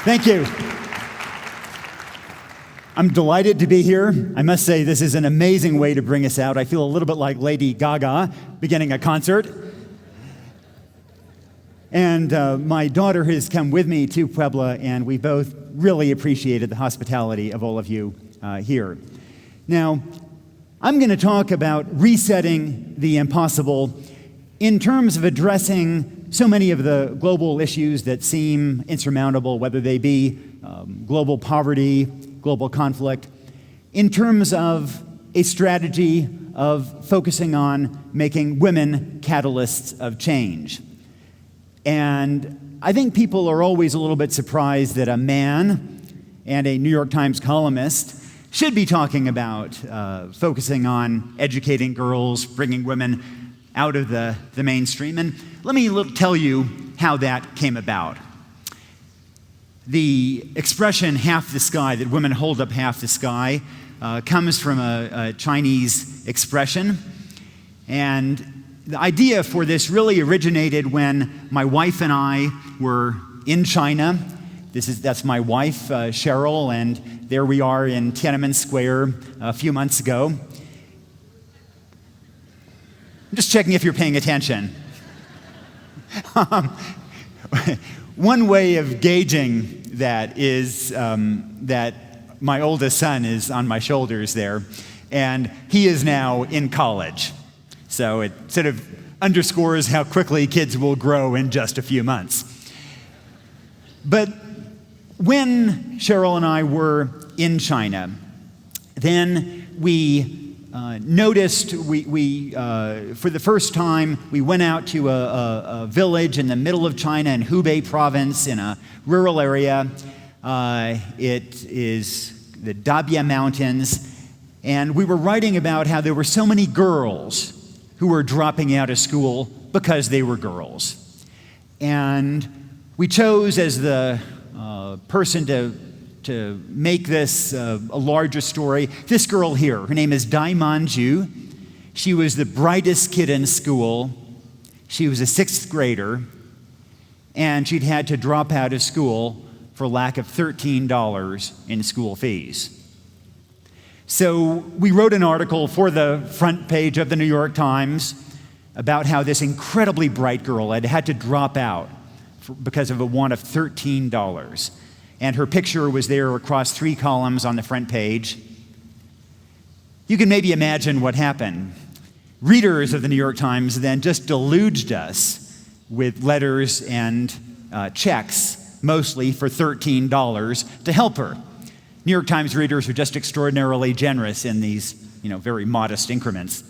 Thank you. I'm delighted to be here. I must say this is an amazing way to bring us out. I feel a little bit like Lady Gaga beginning a concert. And my daughter has come with me to Puebla, and we both really appreciated the hospitality of all of you here. Now, I'm going to talk about resetting the impossible in terms of addressing so many of the global issues that seem insurmountable, whether they be global poverty, global conflict, in terms of a strategy of focusing on making women catalysts of change. And I think people are always a little bit surprised that a man and a New York Times columnist should be talking about focusing on educating girls, bringing women out of the mainstream. And let me tell you how that came about. The expression half the sky, that women hold up half the sky, comes from a Chinese expression. And the idea for this really originated when my wife and I were in China. That's my wife, Cheryl, and there we are in Tiananmen Square a few months ago. I'm just checking if you're paying attention. One way of gauging that is that my oldest son is on my shoulders there, and he is now in college. So it sort of underscores how quickly kids will grow in just a few months. But when Cheryl and I were in China, then we noticed, for the first time, we went out to a village in the middle of China in Hubei province in a rural area. It is the Dabia Mountains. And we were writing about how there were so many girls who were dropping out of school because they were girls. And we chose as the person to make this a larger story, this girl here. Her name is Dai Manju. She was the brightest kid in school. She was a 6th grader, and she'd had to drop out of school for lack of $13 in school fees. So we wrote an article for the front page of the New York Times about how this incredibly bright girl had to drop out because of a want of $13. And her picture was there across 3 columns on the front page. You can maybe imagine what happened. Readers of the New York Times then just deluged us with letters and checks, mostly for $13 to help her. New York Times readers are just extraordinarily generous in these, very modest increments.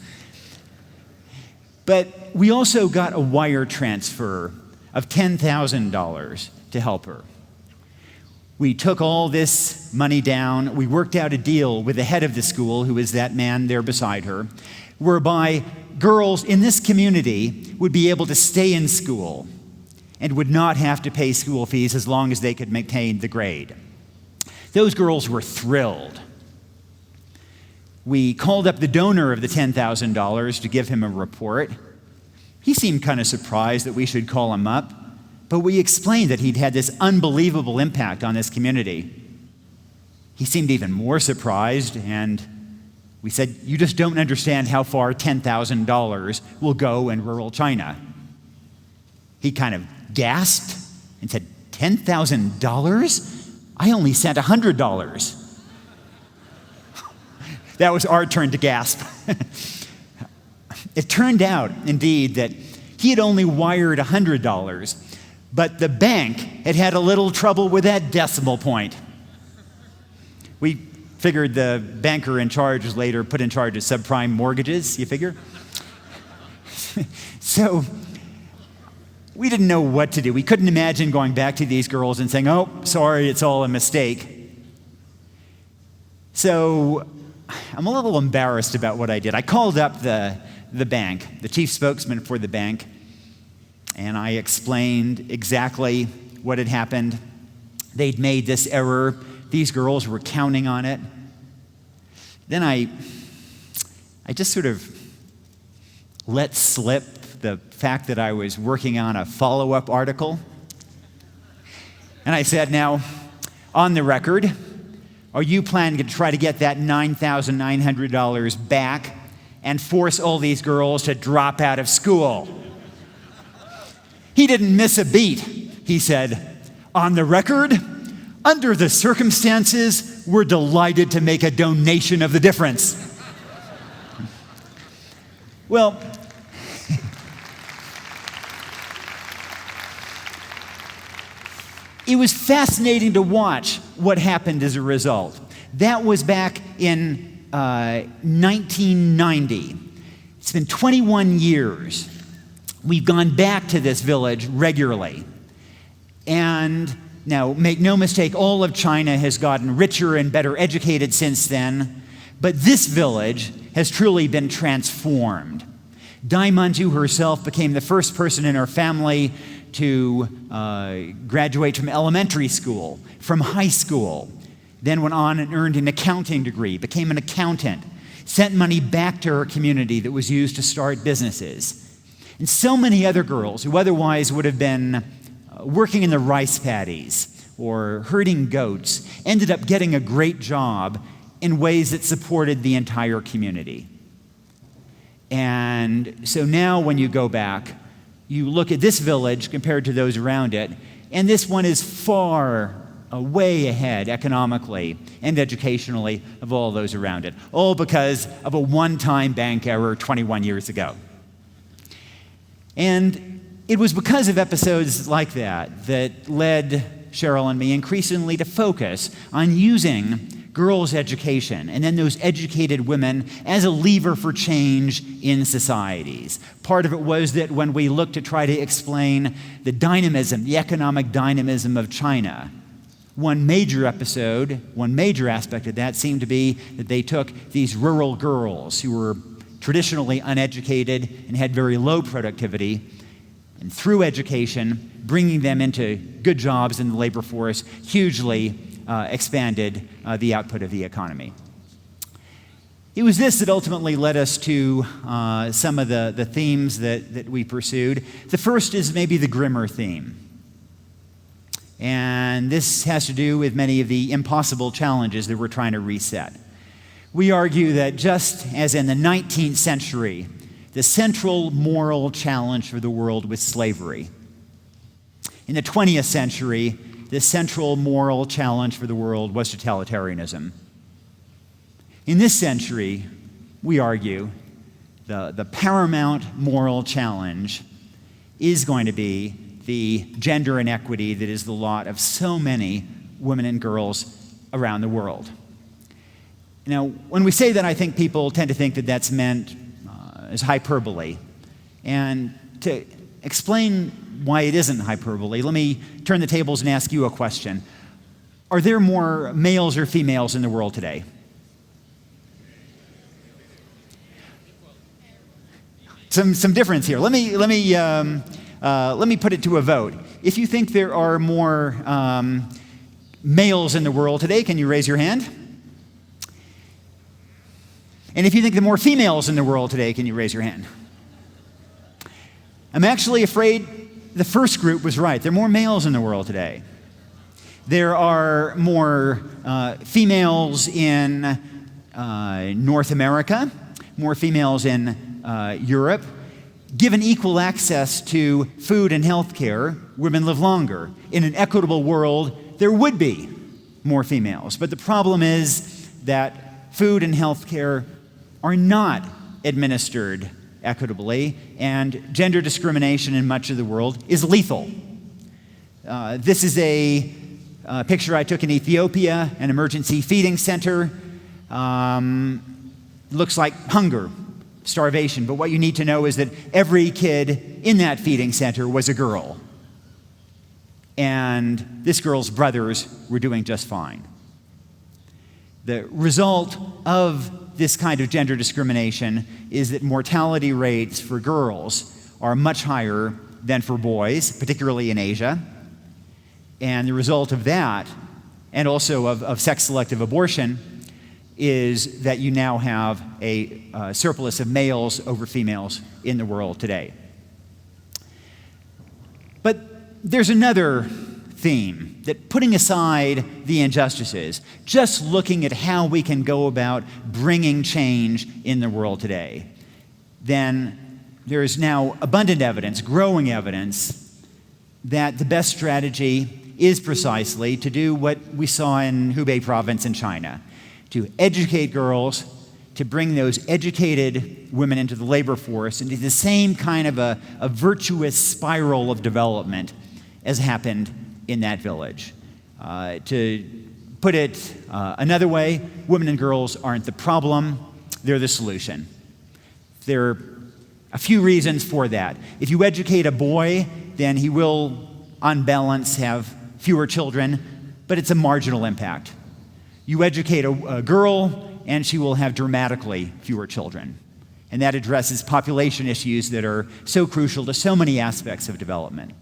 But we also got a wire transfer of $10,000 to help her. We took all this money down. We worked out a deal with the head of the school, who is that man there beside her, whereby girls in this community would be able to stay in school and would not have to pay school fees as long as they could maintain the grade. Those girls were thrilled. We called up the donor of the $10,000 to give him a report. He seemed kind of surprised that we should call him up. But we explained that he'd had this unbelievable impact on this community. He seemed even more surprised, and we said, "You just don't understand how far $10,000 will go in rural China." He kind of gasped and said, $10,000? I only sent $100. That was our turn to gasp. It turned out, indeed, that he had only wired $100, but the bank had a little trouble with that decimal point. We figured the banker in charge was later put in charge of subprime mortgages, you figure? So we didn't know what to do. We couldn't imagine going back to these girls and saying, oh, sorry, it's all a mistake. So I'm a little embarrassed about what I did. I called up the bank, the chief spokesman for the bank, and I explained exactly what had happened. They'd made this error. These girls were counting on it. Then I just sort of let slip the fact that I was working on a follow-up article. And I said, now, on the record, are you planning to try to get that $9,900 back and force all these girls to drop out of school? He didn't miss a beat. He said, on the record, under the circumstances, we're delighted to make a donation of the difference. Well, it was fascinating to watch what happened as a result. That was back in 1990. It's been 21 years. We've gone back to this village regularly. And now, make no mistake, all of China has gotten richer and better educated since then. But this village has truly been transformed. Dai Manju herself became the first person in her family to graduate from elementary school, from high school, then went on and earned an accounting degree, became an accountant, sent money back to her community that was used to start businesses. And so many other girls who otherwise would have been working in the rice paddies or herding goats ended up getting a great job in ways that supported the entire community. And so now when you go back, you look at this village compared to those around it, and this one is far, way ahead economically and educationally of all those around it, all because of a one-time bank error 21 years ago. And it was because of episodes like that that led Cheryl and me increasingly to focus on using girls' education and then those educated women as a lever for change in societies. Part of it was that when we looked to try to explain the dynamism, the economic dynamism of China, one major aspect of that seemed to be that they took these rural girls who were traditionally uneducated and had very low productivity, and through education, bringing them into good jobs in the labor force hugely expanded the output of the economy. It was this that ultimately led us to some of the themes that we pursued. The first is maybe the grimmer theme. And this has to do with many of the impossible challenges that we're trying to reset. We argue that just as in the 19th century, the central moral challenge for the world was slavery. In the 20th century, the central moral challenge for the world was totalitarianism. In this century, we argue, the paramount moral challenge is going to be the gender inequity that is the lot of so many women and girls around the world. Now, when we say that, I think people tend to think that that's meant as hyperbole. And to explain why it isn't hyperbole, let me turn the tables and ask you a question. Are there more males or females in the world today? Some difference here. Let me put it to a vote. If you think there are more males in the world today, can you raise your hand? And if you think there are more females in the world today, can you raise your hand? I'm actually afraid the first group was right. There are more males in the world today. There are more females in North America, more females in Europe. Given equal access to food and health care, women live longer. In an equitable world, there would be more females. But the problem is that food and health care are not administered equitably, and gender discrimination in much of the world is lethal. This is a picture I took in Ethiopia, an emergency feeding center. Looks like hunger. starvation. But what you need to know is that every kid in that feeding center was a girl. And this girl's brothers were doing just fine. The result of this kind of gender discrimination is that mortality rates for girls are much higher than for boys, particularly in Asia. And the result of that, and also of sex-selective abortion, is that you now have a surplus of males over females in the world today. But there's another theme, that putting aside the injustices, just looking at how we can go about bringing change in the world today, then there is now abundant evidence, growing evidence, that the best strategy is precisely to do what we saw in Hubei province in China, to educate girls, to bring those educated women into the labor force, into the same kind of a virtuous spiral of development as happened in that village. To put it another way, women and girls aren't the problem, they're the solution. There are a few reasons for that. If you educate a boy, then he will, on balance, have fewer children, but it's a marginal impact. You educate a girl, and she will have dramatically fewer children. And that addresses population issues that are so crucial to so many aspects of development.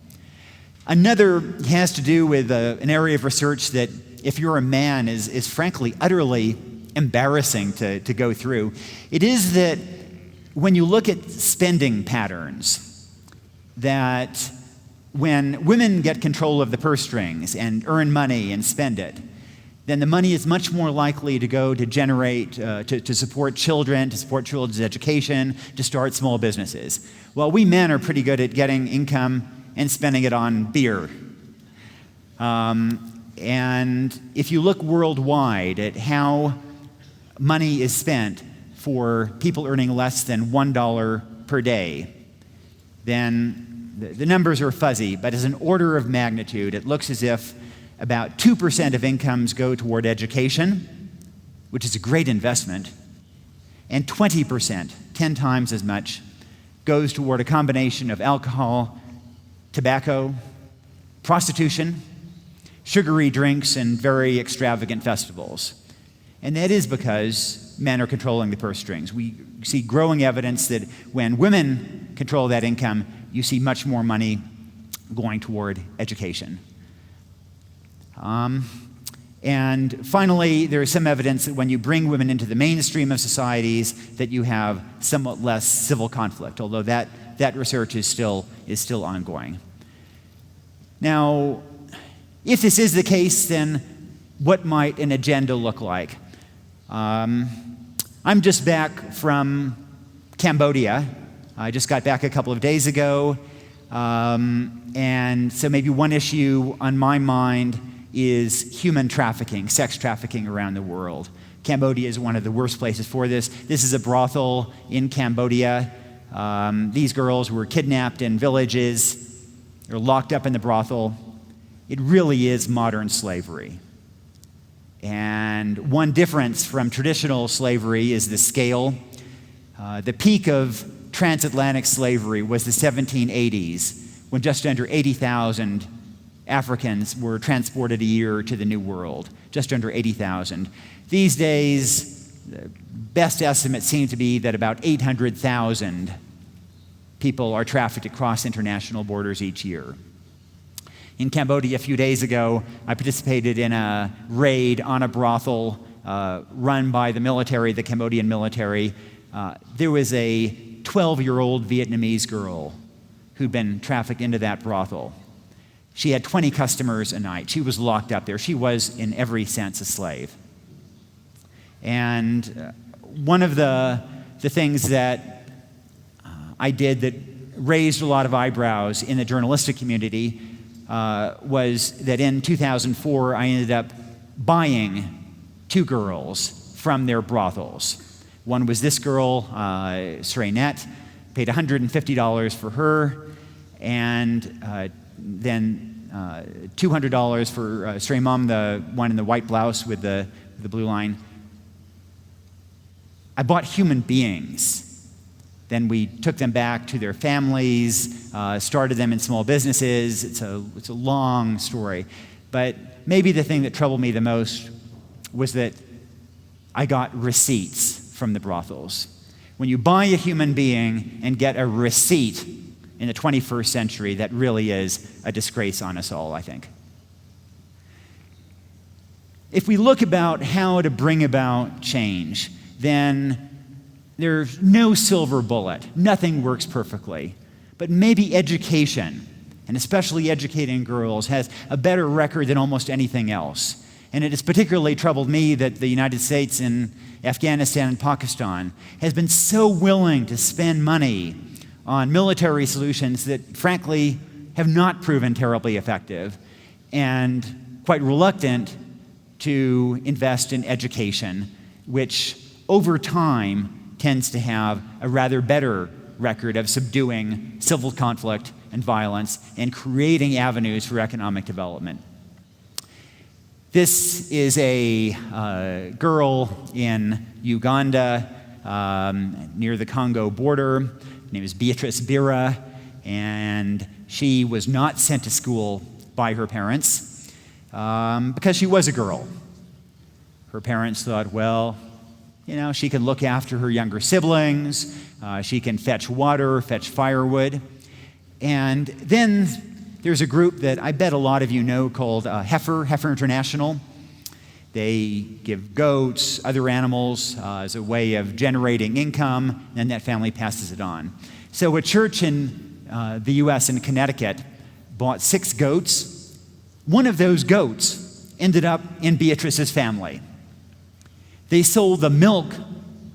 Another has to do with an area of research that, if you're a man, is frankly utterly embarrassing to go through. It is that when you look at spending patterns, that when women get control of the purse strings and earn money and spend it, then the money is much more likely to go to generate, to support children, to support children's education, to start small businesses. Well, we men are pretty good at getting income and spending it on beer. And if you look worldwide at how money is spent for people earning less than $1 per day, then the numbers are fuzzy, but as an order of magnitude, it looks as if about 2% of incomes go toward education, which is a great investment, and 20%, 10 times as much, goes toward a combination of alcohol, tobacco, prostitution, sugary drinks, and very extravagant festivals. And that is because men are controlling the purse strings. We see growing evidence that when women control that income, you see much more money going toward education. And finally, there is some evidence that when you bring women into the mainstream of societies, that you have somewhat less civil conflict, although that research is still ongoing. Now, if this is the case, then what might an agenda look like? I'm just back from Cambodia. I just got back a couple of days ago, and so maybe one issue on my mind is human trafficking, sex trafficking around the world. Cambodia is one of the worst places for this. This is a brothel in Cambodia. These girls were kidnapped in villages. They're locked up in the brothel. It really is modern slavery. And one difference from traditional slavery is the scale. The peak of transatlantic slavery was the 1780s, when just under 80,000 Africans were transported a year to the New World, just under 80,000. These days, the best estimate seems to be that about 800,000 people are trafficked across international borders each year. In Cambodia a few days ago, I participated in a raid on a brothel run by the military, the Cambodian military. There was a 12-year-old Vietnamese girl who'd been trafficked into that brothel. She had 20 customers a night. She was locked up there. She was, in every sense, a slave. And one of the things that I did that raised a lot of eyebrows in the journalistic community was that in 2004, I ended up buying 2 girls from their brothels. One was this girl, Sreenet, paid $150 for her, and then $200 for Srey Mom, the one in the white blouse with the blue line. I bought human beings. Then we took them back to their families, started them in small businesses. It's a long story. But maybe the thing that troubled me the most was that I got receipts from the brothels. When you buy a human being and get a receipt in the 21st century, that really is a disgrace on us all, I think. If we look about how to bring about change, then there's no silver bullet. Nothing works perfectly. But maybe education, and especially educating girls, has a better record than almost anything else. And it has particularly troubled me that the United States and Afghanistan and Pakistan has been so willing to spend money on military solutions that, frankly, have not proven terribly effective, and quite reluctant to invest in education, which over time tends to have a rather better record of subduing civil conflict and violence and creating avenues for economic development. This is a girl in Uganda near the Congo border. Her name is Beatrice Bira, and she was not sent to school by her parents because she was a girl. Her parents thought, well, she can look after her younger siblings, she can fetch water, fetch firewood. And then there's a group that I bet a lot of you know called Heifer International. They give goats, other animals as a way of generating income, and that family passes it on. So a church in the U.S. in Connecticut bought 6 goats. One of those goats ended up in Beatrice's family. They sold the milk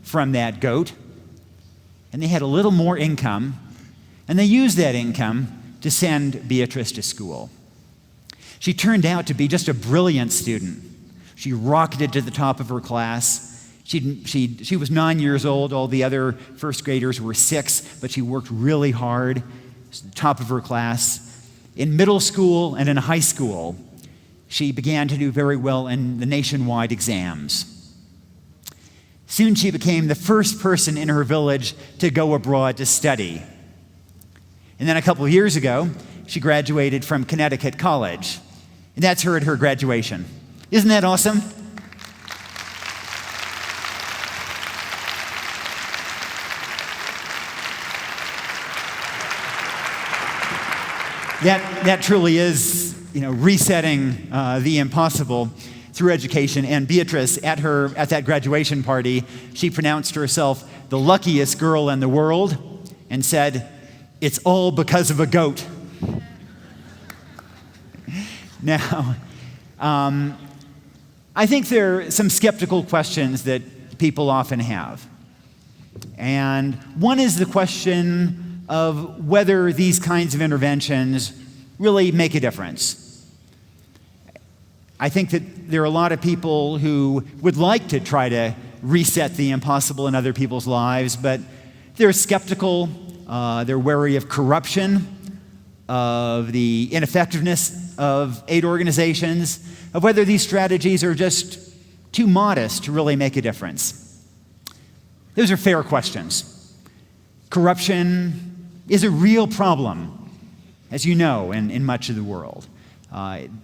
from that goat, and they had a little more income, and they used that income to send Beatrice to school. She turned out to be just a brilliant student. She rocketed to the top of her class. She was 9 years old. All the other first graders were 6, but she worked really hard. She was at the top of her class. In middle school and in high school, she began to do very well in the nationwide exams. Soon she became the first person in her village to go abroad to study. And then a couple of years ago, she graduated from Connecticut College. And that's her at her graduation. Isn't that awesome? That truly is, resetting the impossible through education. And Beatrice, at that graduation party, she pronounced herself the luckiest girl in the world and said, "It's all because of a goat." Now, I think there are some skeptical questions that people often have. And one is the question of whether these kinds of interventions really make a difference. I think that there are a lot of people who would like to try to reset the impossible in other people's lives, but they're skeptical, they're wary of corruption, of the ineffectiveness of aid organizations, of whether these strategies are just too modest to really make a difference. Those are fair questions. Corruption is a real problem, as you know, in much of the world.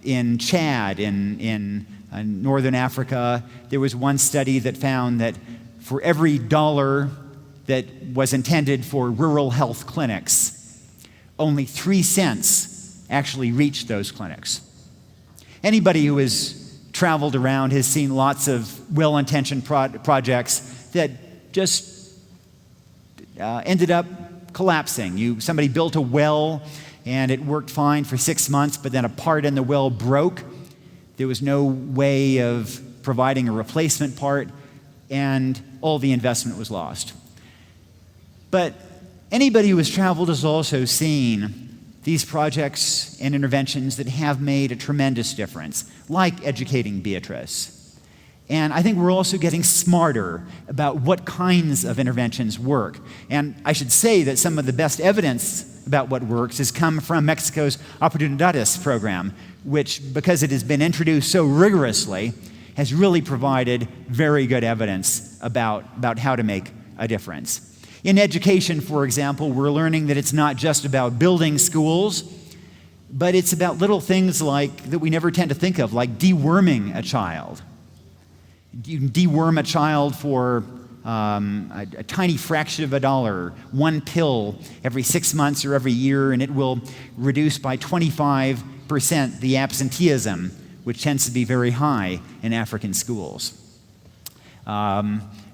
In Chad, in northern Africa, there was one study that found that for every $1 that was intended for rural health clinics, only 3 cents actually reached those clinics. Anybody who has traveled around has seen lots of well-intentioned projects that just ended up collapsing. Somebody built a well and it worked fine for 6 months, but then a part in the well broke. There was no way of providing a replacement part, and all the investment was lost. But anybody who has traveled has also seen these projects and interventions that have made a tremendous difference, like educating Beatrice. And I think we're also getting smarter about what kinds of interventions work. And I should say that some of the best evidence about what works has come from Mexico's Oportunidades program, which, because it has been introduced so rigorously, has really provided very good evidence about how to make a difference. In education, for example, we're learning that it's not just about building schools, but it's about little things that we never tend to think of, like deworming a child. You can deworm a child for a tiny fraction of a dollar, one pill every 6 months or every year, and it will reduce by 25% the absenteeism, which tends to be very high in African schools.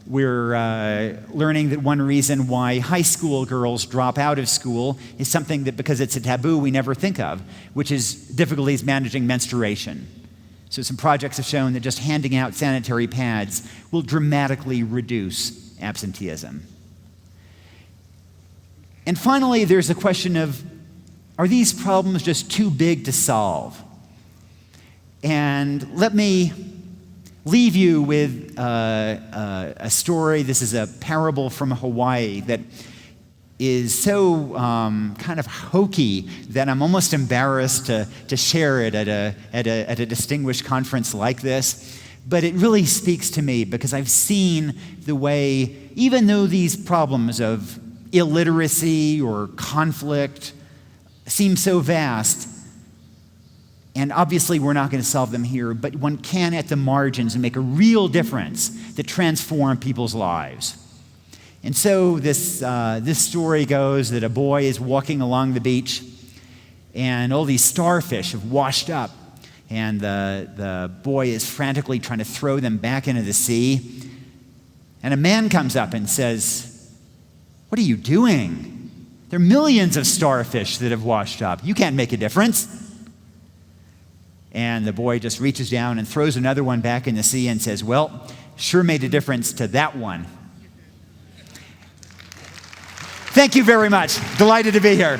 We're learning that one reason why high school girls drop out of school is something that, because it's a taboo, we never think of, which is difficulties managing menstruation. So some projects have shown that just handing out sanitary pads will dramatically reduce absenteeism. And finally, there's a question of, are these problems just too big to solve? And let me leave you with a story. This is a parable from Hawaii that is so kind of hokey that I'm almost embarrassed to share it at a distinguished conference like this. But it really speaks to me because I've seen the way, even though these problems of illiteracy or conflict seem so vast, and obviously we're not going to solve them here, but one can at the margins and make a real difference that transform people's lives. And so this story goes that a boy is walking along the beach, and all these starfish have washed up, and the boy is frantically trying to throw them back into the sea. And a man comes up and says, "What are you doing? There are millions of starfish that have washed up. You can't make a difference." And the boy just reaches down and throws another one back in the sea and says, "Well, sure made a difference to that one." Thank you very much. Delighted to be here.